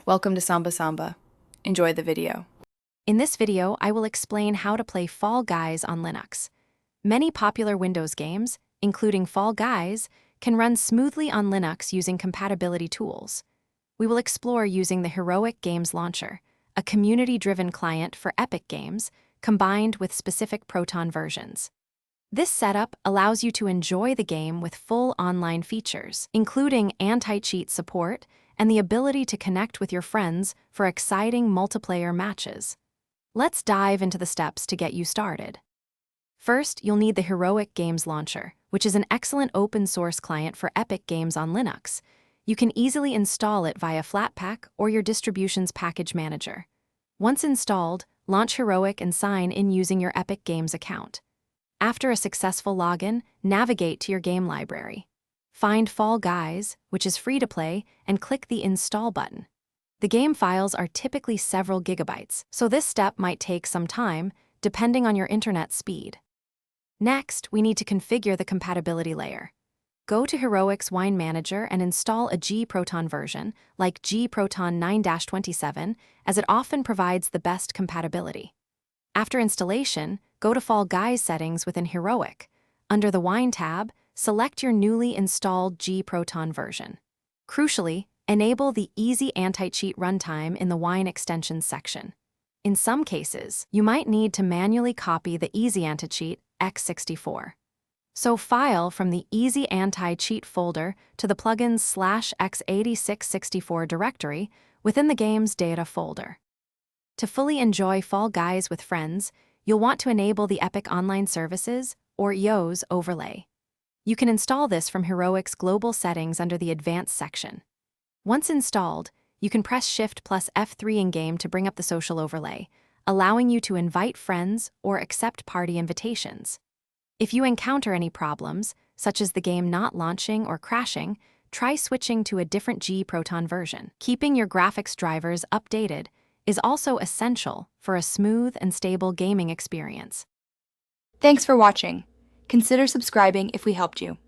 Welcome to Samba Samba. Enjoy the video. In this video, I will explain how to play Fall Guys on Linux. Many popular Windows games, including Fall Guys, can run smoothly on Linux using compatibility tools. We will explore using the Heroic Games Launcher, a community-driven client for Epic Games, combined with specific Proton versions. This setup allows you to enjoy the game with full online features, including anti-cheat support and the ability to connect with your friends for exciting multiplayer matches. Let's dive into the steps to get you started. First, you'll need the Heroic Games Launcher, which is an excellent open-source client for Epic Games on Linux. You can easily install it via Flatpak or your distribution's package manager. Once installed, launch Heroic and sign in using your Epic Games account. After a successful login, navigate to your game library. Find Fall Guys, which is free to play, and click the Install button. The game files are typically several gigabytes, so this step might take some time, depending on your internet speed. Next, we need to configure the compatibility layer. Go to Heroic's Wine Manager and install a gProton version, like gProton 9-27, as it often provides the best compatibility. After installation, go to Fall Guys settings within Heroic. Under the Wine tab, select your newly installed gProton version. Crucially, enable the Easy Anti-Cheat runtime in the Wine Extensions section. In some cases, you might need to manually copy the Easy Anti-Cheat x64. So file from the Easy Anti-Cheat folder to the plugin's /x8664 directory within the game's data folder. To fully enjoy Fall Guys with friends, you'll want to enable the Epic Online Services, or EOS, overlay. You can install this from Heroic's global settings under the Advanced section. Once installed, you can press Shift plus F3 in-game to bring up the social overlay, allowing you to invite friends or accept party invitations. If you encounter any problems, such as the game not launching or crashing, try switching to a different gProton version. Keeping your graphics drivers updated is also essential for a smooth and stable gaming experience. Thanks for watching. Consider subscribing if we helped you.